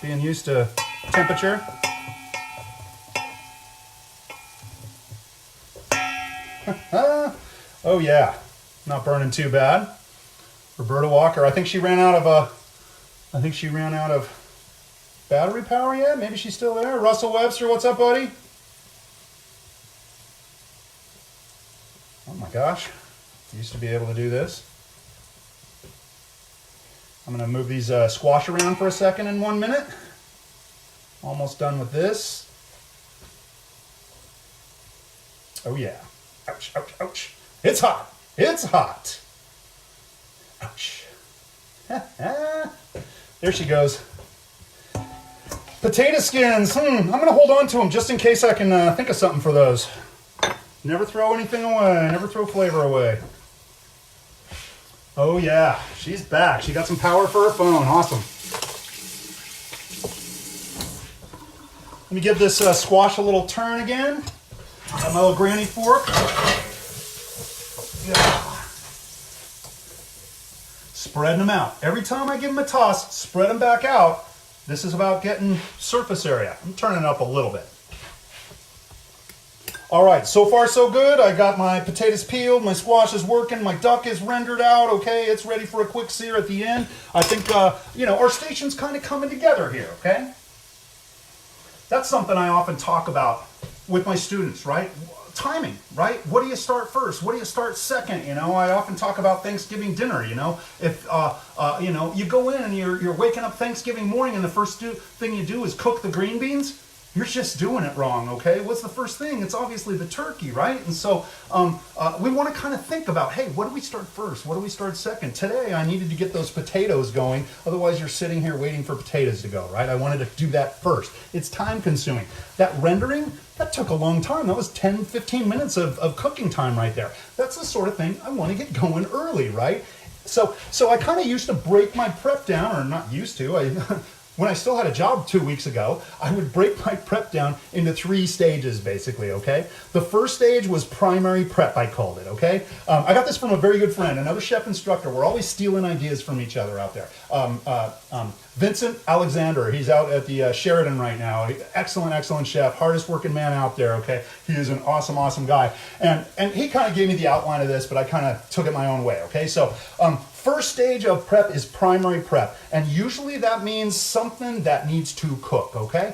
being used to temperature. Oh yeah, not burning too bad. Roberta Walker, I think she ran out of battery power yet. Maybe she's still there. Russell Webster, what's up, buddy? Oh my gosh, used to be able to do this. I'm gonna move these squash around for a second in 1 minute. Almost done with this. Oh yeah. Ouch, ouch, ouch. It's hot. It's hot. Ouch. There she goes. Potato skins. I'm going to hold on to them just in case I can think of something for those. Never throw anything away. Never throw flavor away. Oh yeah, she's back. She got some power for her phone. Awesome. Let me give this squash a little turn again. Got my little granny fork. Yeah. Spreading them out. Every time I give them a toss, spread them back out. This is about getting surface area. I'm turning it up a little bit. All right, so far so good. I got my potatoes peeled, my squash is working, my duck is rendered out. Okay, it's ready for a quick sear at the end. I think, our station's kind of coming together here, okay? That's something I often talk about with my students, right? Timing, right? What do you start first? What do you start second? I often talk about Thanksgiving dinner. If you go in and you're waking up Thanksgiving morning and the first thing you do is cook the green beans, you're just doing it wrong, okay? What's the first thing? It's obviously the turkey, right? And so we want to kind of think about, hey, what do we start first? What do we start second? Today, I needed to get those potatoes going. Otherwise, you're sitting here waiting for potatoes to go, right? I wanted to do that first. It's time consuming. That rendering, that took a long time. That was 10, 15 minutes of cooking time right there. That's the sort of thing I want to get going early, right? So I kind of used to break my prep down, or not used to. When I still had a job 2 weeks ago, I would break my prep down into 3 stages, basically, okay? The first stage was primary prep, I called it, okay? I got this from a very good friend, another chef instructor. We're always stealing ideas from each other out there. Vincent Alexander, he's out at the Sheridan right now. Excellent, excellent chef, hardest working man out there, okay? He is an awesome, awesome guy. And he kind of gave me the outline of this, but I kind of took it my own way, okay? So first stage of prep is primary prep, and usually that means something that needs to cook, okay?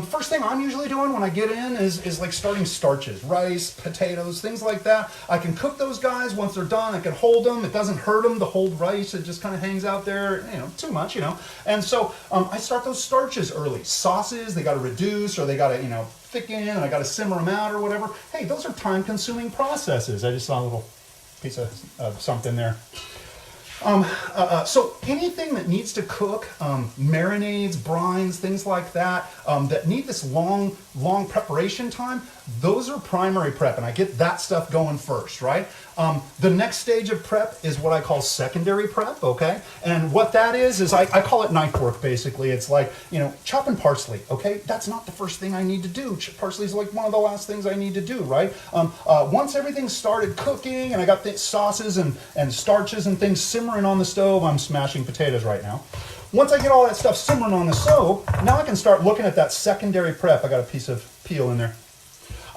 First thing I'm usually doing when I get in is like starting starches, rice, potatoes, things like that. I can cook those guys once they're done. I can hold them. It doesn't hurt them to hold rice. It just kind of hangs out there, too much, And so I start those starches early. Sauces, they got to reduce, or they got to, thicken, and I got to simmer them out or whatever. Hey, those are time-consuming processes. I just saw a little piece of something there. So anything that needs to cook, marinades, brines, things like that, that need this long preparation time, those are primary prep, and I get that stuff going first, right? The next stage of prep is what I call secondary prep, okay? And what that is I call it knife work, basically. It's like, chopping parsley, okay? That's not the first thing I need to do. Parsley is like one of the last things I need to do, right? Once everything started cooking and I got the sauces and starches and things simmering on the stove, I'm smashing potatoes right now. Once I get all that stuff simmering on the stove, now I can start looking at that secondary prep. I got a piece of peel in there.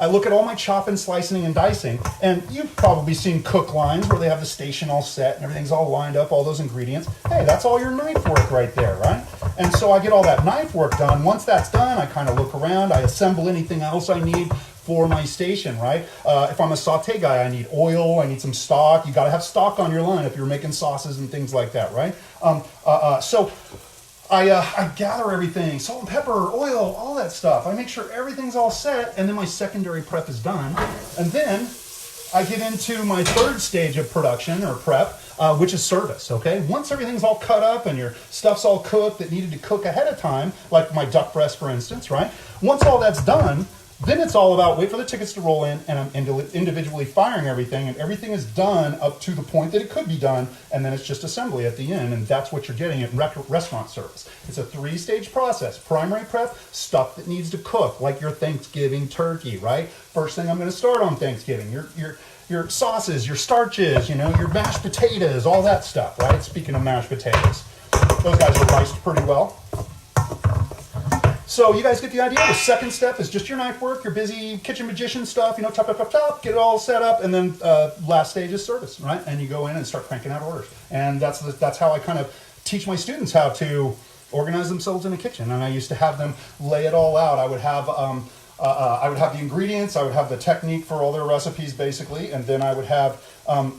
I look at all my chopping, slicing, and dicing, and you've probably seen cook lines where they have the station all set and everything's all lined up, all those ingredients. Hey, that's all your knife work right there, right? And so I get all that knife work done. Once that's done, I kind of look around, I assemble anything else I need for my station, right? If I'm a saute guy, I need oil, I need some stock. You gotta have stock on your line if you're making sauces and things like that, right? So I gather everything, salt and pepper, oil, all that stuff. I make sure everything's all set, and then my secondary prep is done. And then I get into my third stage of production or prep, which is service, okay? Once everything's all cut up and your stuff's all cooked that needed to cook ahead of time, like my duck breast, for instance, right? Once all that's done, then it's all about wait for the tickets to roll in, and I'm individually firing everything, and everything is done up to the point that it could be done, and then it's just assembly at the end, and that's what you're getting at restaurant service. It's a 3-stage process. Primary prep, stuff that needs to cook, like your Thanksgiving turkey, right? First thing I'm going to start on Thanksgiving, your sauces, your starches, your mashed potatoes, all that stuff, right? Speaking of mashed potatoes, those guys are riced pretty well. So you guys get the idea. The second step is just your knife work, your busy kitchen magician stuff, you know, chop, chop, chop, chop, get it all set up, and then last stage is service, right? And you go in and start cranking out orders. And that's how I kind of teach my students how to organize themselves in a kitchen. And I used to have them lay it all out. I would have the ingredients, I would have the technique for all their recipes basically, and then I would have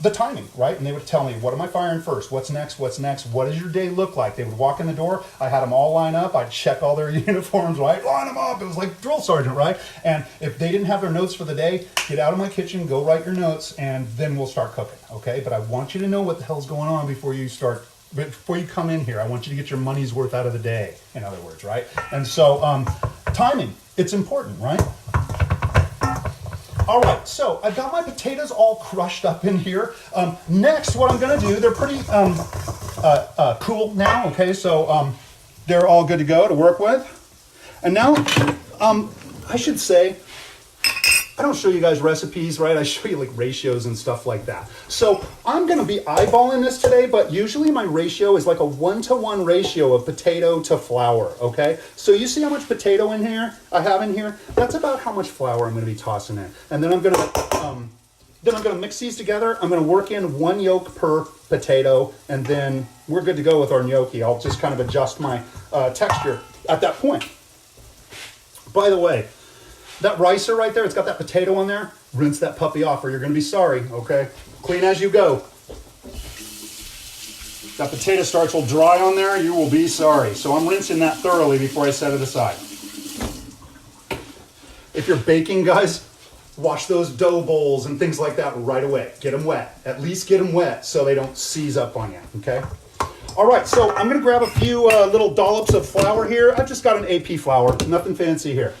the timing, right? And they would tell me, what am I firing first? What's next? What's next? What does your day look like? They would walk in the door. I had them all line up. I'd check all their uniforms, right? Line them up. It was like drill sergeant, right? And if they didn't have their notes for the day, get out of my kitchen, go write your notes, and then we'll start cooking, okay? But I want you to know what the hell's going on before you come in here. I want you to get your money's worth out of the day, in other words, right? And so timing, it's important, right? All right, so I've got my potatoes all crushed up in here. Next, what I'm gonna do, they're pretty cool now, okay? So they're all good to go to work with. And now, I should say, I don't show you guys recipes, right? I show you like ratios and stuff like that. So I'm gonna be eyeballing this today, but usually my ratio is like a 1-to-1 ratio of potato to flour, okay? So you see how much potato I have in here? That's about how much flour I'm gonna be tossing in. And then I'm gonna mix these together. I'm gonna work in 1 yolk per potato, and then we're good to go with our gnocchi. I'll just kind of adjust my texture at that point. By the way, that ricer right there, it's got that potato on there. Rinse that puppy off or you're gonna be sorry, okay? Clean as you go. That potato starch will dry on there, you will be sorry. So I'm rinsing that thoroughly before I set it aside. If you're baking, guys, wash those dough bowls and things like that right away. Get them wet. At least get them wet so they don't seize up on you, okay? All right, so I'm gonna grab a few little dollops of flour here. I've just got an AP flour, nothing fancy here.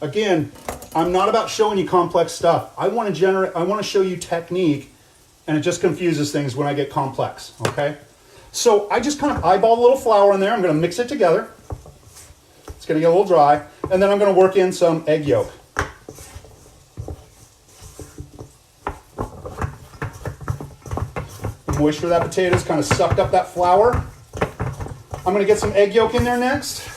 Again, I'm not about showing you complex stuff. I want to show you technique, and it just confuses things when I get complex, okay? So I just kind of eyeball a little flour in there. I'm going to mix it together. It's going to get a little dry, and then I'm going to work in some egg yolk. The moisture of that potato is kind of sucked up that flour. I'm going to get some egg yolk in there next.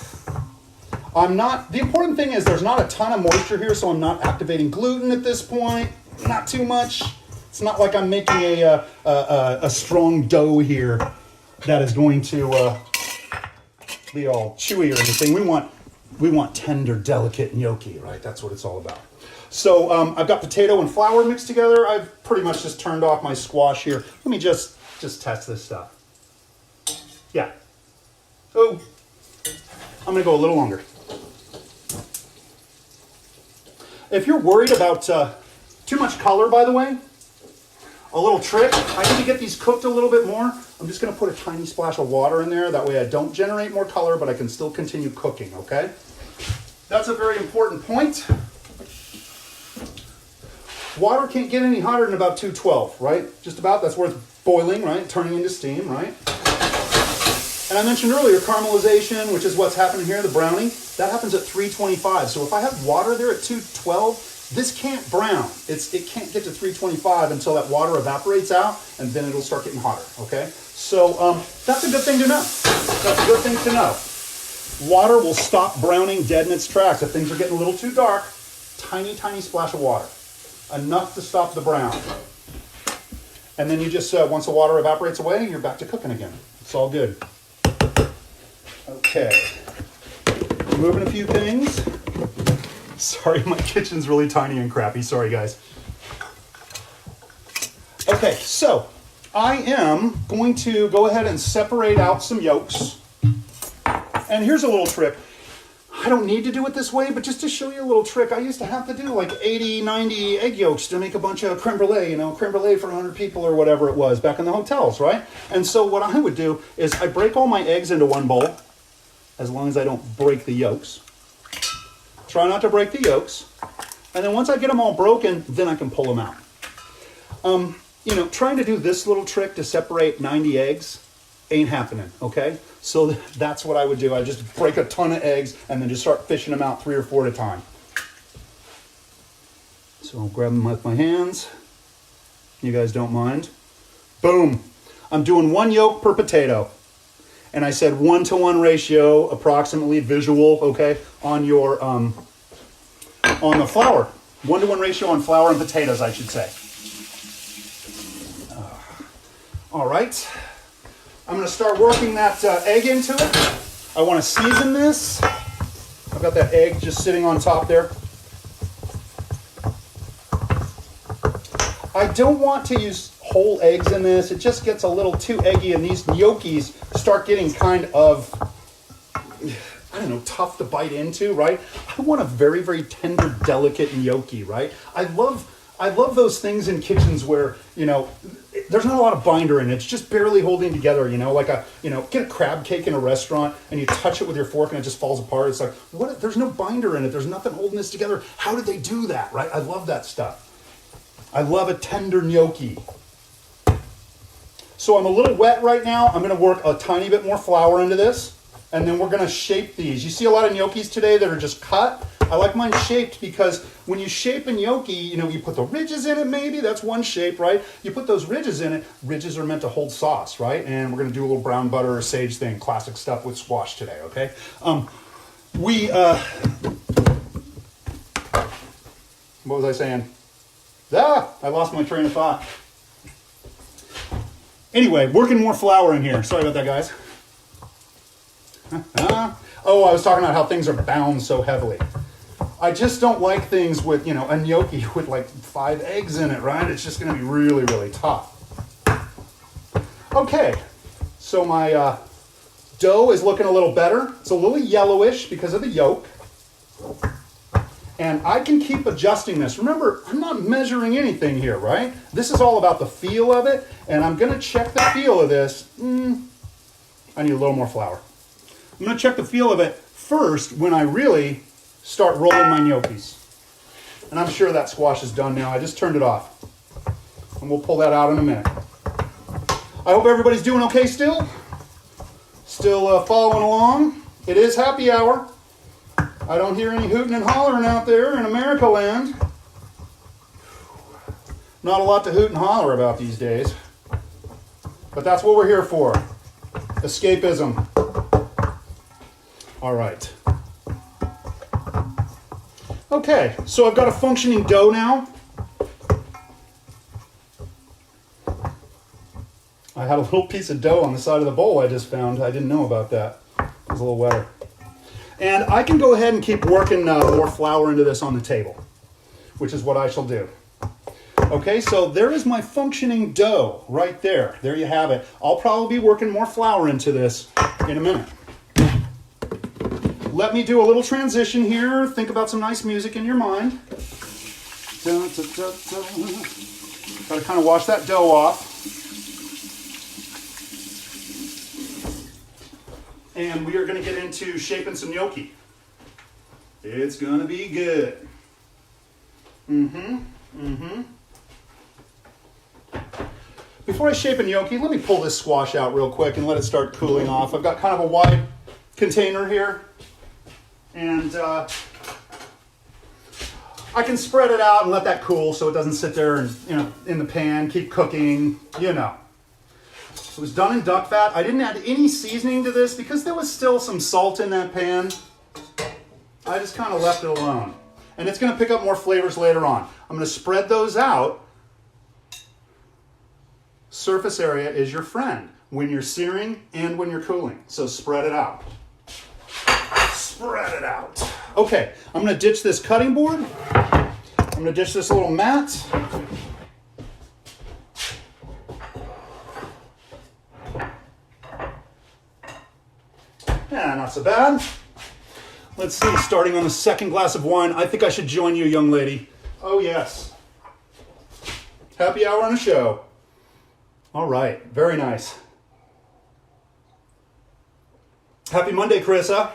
The important thing is there's not a ton of moisture here, so I'm not activating gluten at this point. Not too much. It's not like I'm making a strong dough here that is going to be all chewy or anything. We want tender, delicate gnocchi, right? That's what it's all about. So I've got potato and flour mixed together. I've pretty much just turned off my squash here. Let me just test this stuff. Yeah. Oh, I'm gonna go a little longer. If you're worried about too much color, by the way, a little trick, I need to get these cooked a little bit more. I'm just gonna put a tiny splash of water in there. That way I don't generate more color, but I can still continue cooking, okay? That's a very important point. Water can't get any hotter than about 212, right? Just about, that's worth boiling, right? Turning into steam, right? And I mentioned earlier caramelization, which is what's happening here, the browning, that happens at 325. So if I have water there at 212, this can't brown. It can't get to 325 until that water evaporates out, and then it'll start getting hotter, okay? So that's a good thing to know. That's a good thing to know. Water will stop browning dead in its tracks. If things are getting a little too dark, tiny, tiny splash of water. Enough to stop the brown. And then you just, once the water evaporates away, you're back to cooking again. It's all good. Okay, moving a few things. Sorry, my kitchen's really tiny and crappy. Sorry, guys. Okay, so I am going to go ahead and separate out some yolks. And here's a little trick. I don't need to do it this way, but just to show you a little trick, I used to have to do like 80, 90 egg yolks to make a bunch of creme brulee, creme brulee for 100 people or whatever it was back in the hotels, right? And so what I would do is I break all my eggs into one bowl, as long as I don't break the yolks. Try not to break the yolks. And then once I get them all broken, then I can pull them out. Trying to do this little trick to separate 90 eggs ain't happening, okay? So that's what I would do. I just break a ton of eggs and then just start fishing them out 3 or 4 at a time. So I'll grab them with my hands. You guys don't mind. Boom. I'm doing 1 yolk per potato. and I said 1-to-1 ratio, approximately visual, okay, on your on the flour. 1-to-1 ratio on flour and potatoes, I should say. All right, I'm going to start working that egg into it. I want to season this. I've got that egg just sitting on top there. I don't want to use whole eggs in this. It just gets a little too eggy, and these gnocchis start getting kind of, I don't know, tough to bite into, right? I want a very, very tender, delicate gnocchi, right? I love those things in kitchens where, you know, there's not a lot of binder in it. It's just barely holding together, you know, like get a crab cake in a restaurant and you touch it with your fork and it just falls apart. It's like, what? There's no binder in it. There's nothing holding this together. How did they do that, right? I love that stuff. I love a tender gnocchi. So I'm a little wet right now. I'm going to work a tiny bit more flour into this, and then we're going to shape these. You see a lot of gnocchis today that are just cut. I like mine shaped because when you shape a gnocchi, you know, you put the ridges in it maybe. That's one shape, right? You put those ridges in it. Ridges are meant to hold sauce, right? And we're going to do a little brown butter or sage thing. Classic stuff with squash today, okay? What was I saying? I lost my train of thought. Anyway, working more flour in here. Sorry about that, guys. Oh, I was talking about how things are bound so heavily. I just don't like things with, you know, a gnocchi with like 5 eggs in it, right? It's just going to be really, really tough. Okay, so my dough is looking a little better. It's a little yellowish because of the yolk. And I can keep adjusting this. Remember, I'm not measuring anything here, right? This is all about the feel of it, and I'm going to check the feel of this. I need a little more flour. I'm going to check the feel of it first when I really start rolling my gnocchis. And I'm sure that squash is done now. I just turned it off. And we'll pull that out in a minute. I hope everybody's doing okay still. Still following along. It is happy hour. I don't hear any hooting and hollering out there in America land. Not a lot to hoot and holler about these days. But that's what we're here for. Escapism. All right. Okay, so I've got a functioning dough now. I had a little piece of dough on the side of the bowl I just found. I didn't know about that. It was a little wetter. And I can go ahead and keep working more flour into this on the table, which is what I shall do. Okay, so there is my functioning dough right there. There you have it. I'll probably be working more flour into this in a minute. Let me do a little transition here. Think about some nice music in your mind. Got to kind of wash that dough off. And we are going to get into shaping some gnocchi. It's going to be good. Before I shape a gnocchi, let me pull this squash out real quick and let it start cooling off. I've got kind of a wide container here. And I can spread it out and let that cool so it doesn't sit there and, you know, in the pan, keep cooking, you know. It was done in duck fat. I didn't add any seasoning to this because there was still some salt in that pan. I just kind of left it alone. And it's going to pick up more flavors later on. I'm going to spread those out. Surface area is your friend when you're searing and when you're cooling. So spread it out. Spread it out. Okay, I'm going to ditch this cutting board. I'm going to ditch this little mat. Yeah, not so bad. Let's see, starting on the second glass of wine. I think I should join you, young lady. Oh, yes. Happy hour on a show. All right, very nice. Happy Monday, Carissa.